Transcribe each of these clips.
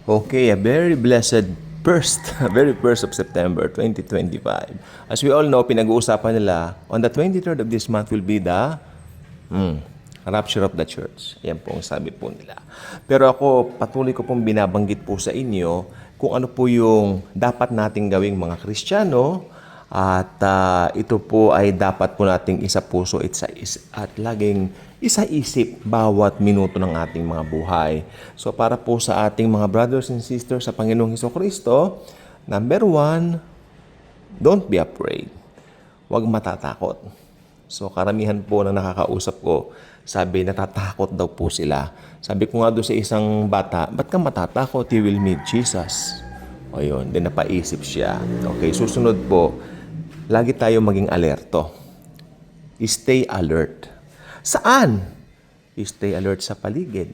Okay, a very blessed first, very first of September 2025. As we all know, pinag-uusapan nila, on the 23rd of this month will be the rapture of the church. Yan po ang sabi po nila. Pero ako, patuloy ko pong binabanggit po sa inyo kung ano po yung dapat nating gawing mga Kristiyano at ito po ay dapat po nating isa puso at laging isa-isip bawat minuto ng ating mga buhay. So para po sa ating mga brothers and sisters sa Panginoong Hesukristo, number one, don't be afraid. Huwag matatakot. So karamihan po na nakakausap ko, sabi natatakot daw po sila. Sabi ko nga doon sa isang bata, ba't ka matatakot? You will meet Jesus. O yun, din napaisip siya. Okay, susunod po, lagi tayo maging alerto. Stay alert. Saan? Stay alert sa paligid.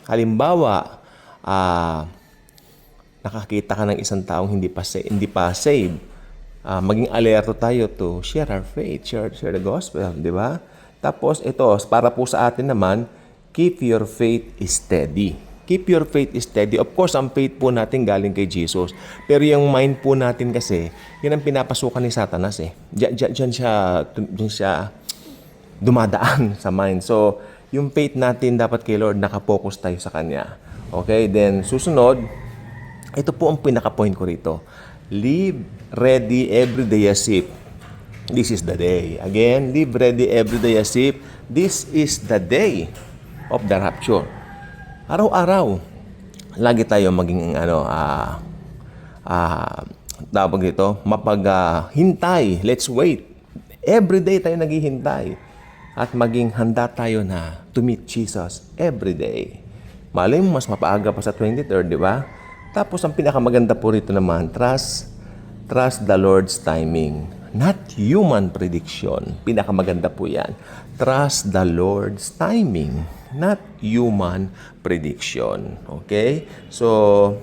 Halimbawa, nakakita ka ng isang taong hindi pa saved. Maging alerto tayo to share our faith, share the gospel, di ba? Tapos ito, para po sa atin naman, keep your faith steady. Keep your faith steady. Of course, ang faith po natin galing kay Jesus. Pero yung mind po natin kasi, yun ang pinapasukan ni Satanas eh. Diyan siya dumadaan sa mind. So, yung faith natin dapat kay Lord, nakapokus tayo sa Kanya. Okay? Then, susunod, ito po ang pinaka-point ko rito. Live ready every day as if this is the day. Again, live ready every day as if this is the day of the rapture. Araw-araw, lagi tayo maging tawag dito, mapaghintay. Let's wait. Every day tayo naghihintay. At maging handa tayo na to meet Jesus every day. Malay mo, mas mapaaga pa sa 23rd, di ba? Tapos, ang pinakamaganda po rito naman, trust the Lord's timing. Not human prediction. Pinakamaganda po yan. Trust the Lord's timing. Not human prediction. Okay? So,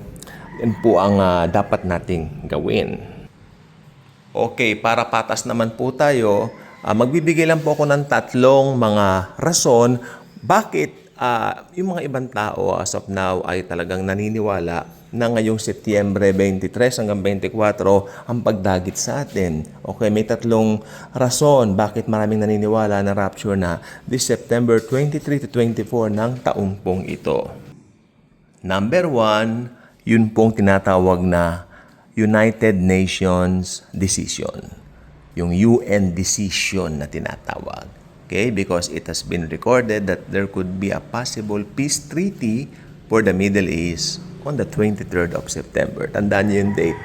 yan po ang dapat nating gawin. Okay, para patas naman po tayo, magbibigay lang po ako ng tatlong mga rason bakit yung mga ibang tao as of now ay talagang naniniwala na ngayong Setyembre 23 hanggang 24 ang pagdagit sa atin. Okay, may tatlong rason bakit maraming naniniwala na rapture na this September 23 to 24 ng taong pong ito. Number one, yun pong tinatawag na United Nations decision. Yung UN decision na tinatawag. Okay? Because it has been recorded that there could be a possible peace treaty for the Middle East on the 23rd of September. Tandaan niyo yung date.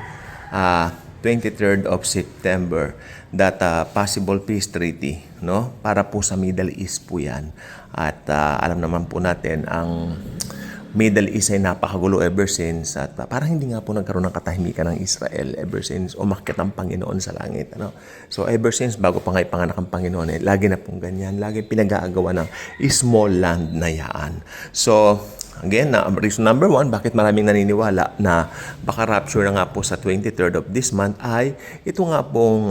23rd of September. That possible peace treaty. No? Para po sa Middle East po yan. At alam naman po natin, ang Middle East ay napakagulo ever since at parang hindi nga po nagkaroon ng katahimikan ng Israel ever since umakyat ang Panginoon sa langit. Ano? So ever since bago pa nga ipanganak ang Panginoon, lagi na pong ganyan. Lagi pinag-aagawa ng small land na yaan. So again, reason number one, bakit maraming naniniwala na baka rapture na nga po sa 23rd of this month ay ito nga pong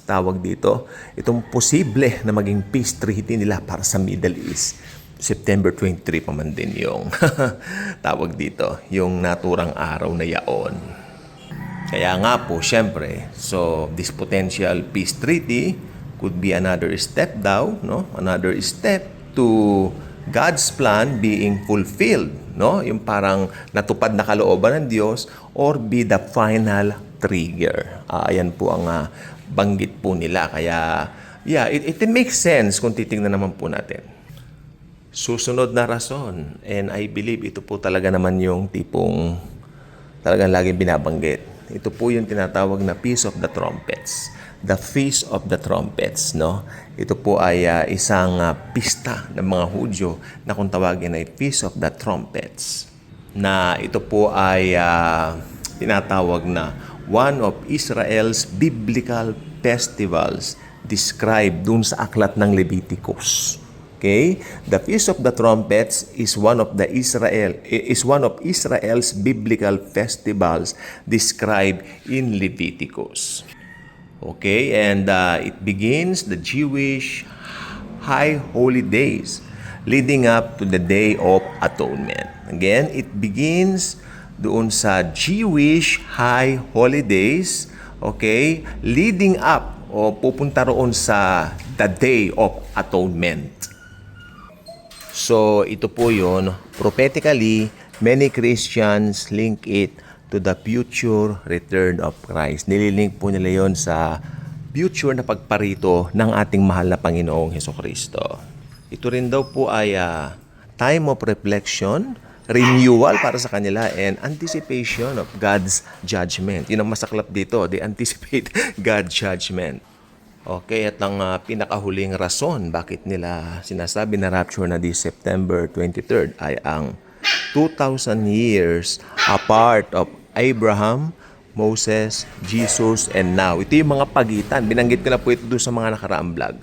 tawag dito, itong posible na maging peace treaty nila para sa Middle East. September 23 pa man din yung tawag dito, yung naturang araw na yaon. Kaya nga po, syempre, so this potential peace treaty could be another step daw, no? Another step to God's plan being fulfilled, no? Yung parang natupad na kalooban ng Diyos or be the final trigger. Ayan po ang banggit po nila. Kaya, yeah, it makes sense kung titingnan naman po natin. Susunod na rason, and I believe ito po talaga naman yung tipong talagang laging binabanggit. Ito po yung tinatawag na Feast of the Trumpets. The Feast of the Trumpets, no? Ito po ay isang pista ng mga Hudyo na kung tawagin ay Feast of the Trumpets. Na ito po ay tinatawag na one of Israel's biblical festivals described dun sa aklat ng Leviticus. Okay? The Feast of the Trumpets is one of Israel's biblical festivals described in Leviticus. Okay? And it begins the Jewish high holy days leading up to the Day of Atonement. Again, it begins doon sa Jewish high holidays, okay, leading up o pupunta roon sa the Day of Atonement. So, ito po yun. Prophetically, many Christians link it to the future return of Christ. Nililink po nila yon sa future na pagparito ng ating mahal na Panginoong Hesukristo. Ito rin daw po ay time of reflection, renewal para sa kanila, and anticipation of God's judgment. Yun ang masaklap dito. They anticipate God's judgment. Okay, at ang pinakahuling rason bakit nila sinasabi na rapture na this September 23rd ay ang 2,000 years apart of Abraham, Moses, Jesus, and now. Ito yung mga pagitan. Binanggit ko na po ito doon sa mga nakaraang vlog.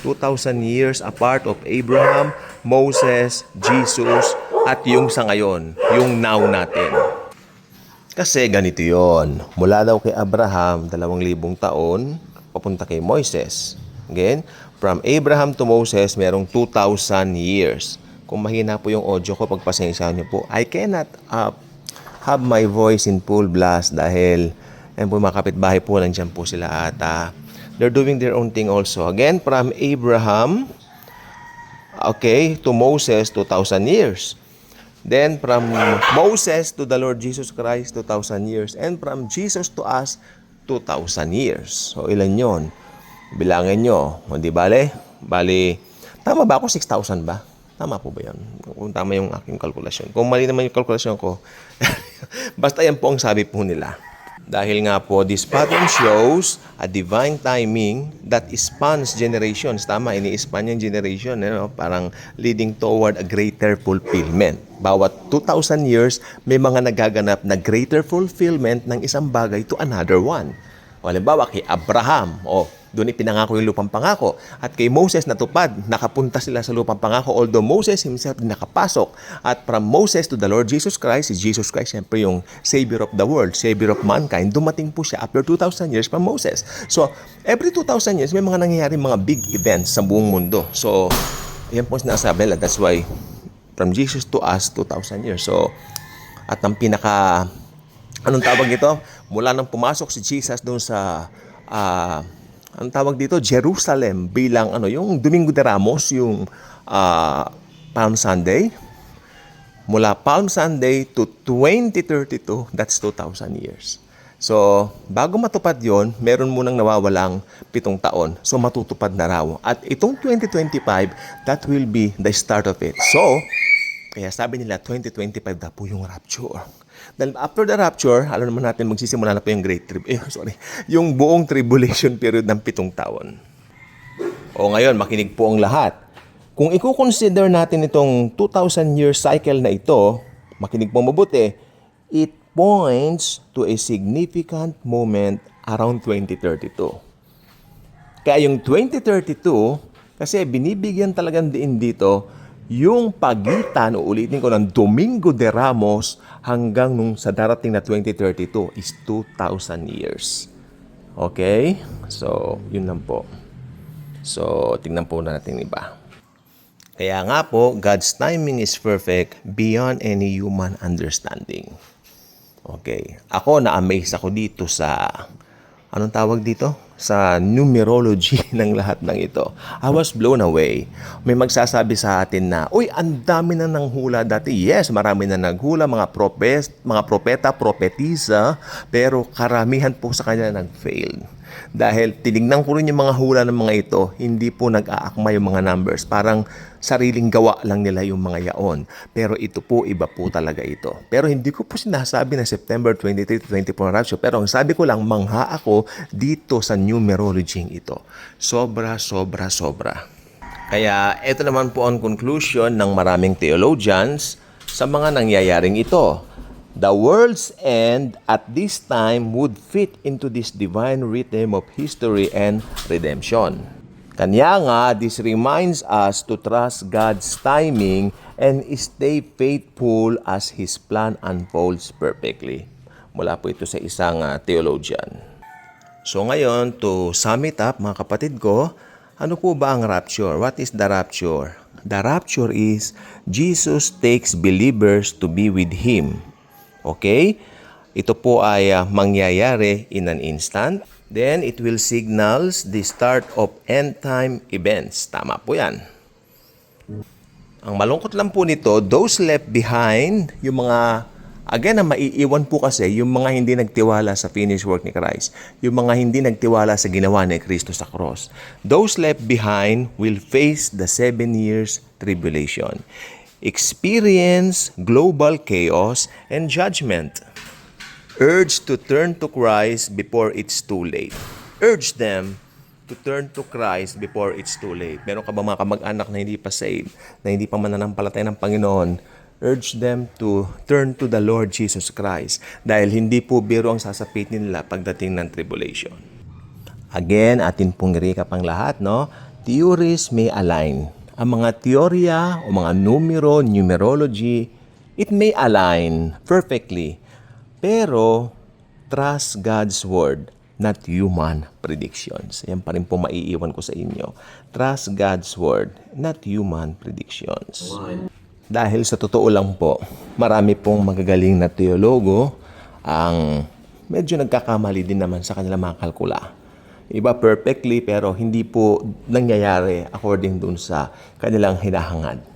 2,000 years apart of Abraham, Moses, Jesus, at yung sa ngayon, yung now natin. Kasi ganito yon. Mula daw kay Abraham, 2,000 taon, papunta kay Moises. Again, from Abraham to Moses, merong 2,000 years. Kung mahina po yung audio ko, pagpasensyahan niyo po. I cannot have my voice in full blast dahil po mga kapitbahay po, nandiyan po sila at they're doing their own thing also. Again, from Abraham, okay, to Moses, 2,000 years. Then from Moses to the Lord Jesus Christ, 2,000 years. And from Jesus to us, 2,000 years. So, ilan yon? Bilangin nyo. Hindi bale? Bale, tama ba ako? 6,000 ba? Tama po ba yan? Kung tama yung aking kalkulasyon. Kung mali naman yung kalkulasyon ko, basta yan po ang sabi po nila. Dahil nga po, this pattern shows a divine timing that spans generations. Tama, ini-span yung generation. Parang leading toward a greater fulfillment. Bawat 2,000 years, may mga nagaganap na greater fulfillment ng isang bagay to another one. O, halimbawa, kay Abraham, doon ipinangako yung lupang pangako. At kay Moses natupad, nakapunta sila sa lupang pangako, although Moses himself nakapasok. At from Moses to the Lord Jesus Christ, si Jesus Christ, siyempre yung Savior of the world, Savior of mankind, dumating po siya after 2,000 years from Moses. So, every 2,000 years, may mga nangyayari mga big events sa buong mundo. So, yan po sinasabi nila. That's why, from Jesus to us, 2,000 years. So, at ang pinaka, anong tawag ito? Mula nang pumasok si Jesus doon sa, ang tawag dito, Jerusalem bilang yung Domingo de Ramos, yung Palm Sunday. Mula Palm Sunday to 2032, that's 2,000 years. So, bago matupad yon, meron munang nawawalang 7 taon. So, matutupad na raw. At itong 2025, that will be the start of it. So, kaya sabi nila, 2025 na po yung rapture. Dahil after the rapture, alam naman natin, magsisimula na po yung yung buong tribulation period ng 7 taon. O ngayon, makinig po ang lahat. Kung i-consider natin itong 2,000 year cycle na ito, makinig po mabuti, it points to a significant moment around 2032. Kaya yung 2032, kasi binibigyan talagang diin dito, yung pagitan, ulitin ko, ng Domingo de Ramos hanggang nung sa darating na 2032 is 2,000 years. Okay? So, yun lang po. So, tingnan po natin iba. Kaya nga po, God's timing is perfect beyond any human understanding. Okay. Ako, na-amaze ako dito sa, anong tawag dito? Sa numerology ng lahat ng ito. I was blown away. May magsasabi sa atin na, uy, ang dami na nanghula dati. Yes, marami na naghula, mga propeta, propetisa, pero karamihan po sa kanila nag-fail. Dahil tinignan ko rin yung mga hula ng mga ito, hindi po nag-aakma yung mga numbers. Parang sariling gawa lang nila yung mga yaon. Pero ito po, iba po talaga ito. Pero hindi ko po sinasabi na September 23 to 24 rapture. Pero ang sabi ko lang, mangha ako dito sa numerology ito. Sobra. Kaya ito naman po ang conclusion ng maraming theologians sa mga nangyayaring ito. The world's end at this time would fit into this divine rhythm of history and redemption. Kanya nga, this reminds us to trust God's timing and stay faithful as His plan unfolds perfectly. Mula po ito sa isang theologian. So ngayon, to sum it up mga kapatid ko, ano po ba ang rapture? What is the rapture? The rapture is Jesus takes believers to be with Him. Okay? Ito po ay mangyayari in an instant. Then, it will signals the start of end-time events. Tama po yan. Ang malungkot lang po nito, those left behind, yung mga, again, ang maiiwan po kasi, yung mga hindi nagtiwala sa finished work ni Christ. Yung mga hindi nagtiwala sa ginawa ni Kristo sa cross. Those left behind will face the 7 years tribulation. Experience global chaos and judgment. Urge to turn to Christ before it's too late. Urge them to turn to Christ before it's too late. Meron ka ba mga kamag-anak na hindi pa saved, na hindi pa mananampalataya ng Panginoon? Urge them to turn to the Lord Jesus Christ dahil hindi po biro ang sasapitin nila pagdating ng tribulation. Again, atin pong i-recap ang lahat, no? Theories may align. Ang mga teorya o mga numero, numerology, it may align perfectly. Pero, trust God's Word, not human predictions. Yan pa rin po maiiwan ko sa inyo. Trust God's Word, not human predictions. Dahil sa totoo lang po, marami pong magagaling na teologo ang medyo nagkakamali din naman sa kanilang mga kalkula. Iba perfectly pero hindi po nangyayari according dun sa kanilang hinahangad.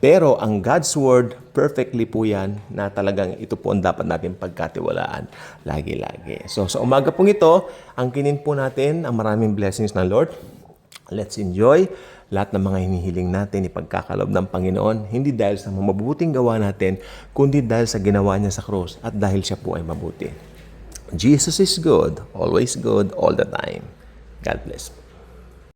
Pero ang God's Word, perfectly po yan na talagang ito po ang dapat natin pagkatiwalaan lagi-lagi. So sa umaga pong ito, ang kinin po natin ang maraming blessings ng Lord. Let's enjoy lahat ng mga hinihiling natin ipagkakalob ng Panginoon, hindi dahil sa mabubuting gawa natin, kundi dahil sa ginawa niya sa krus at dahil siya po ay mabuti. Jesus is good, always good, all the time. God bless.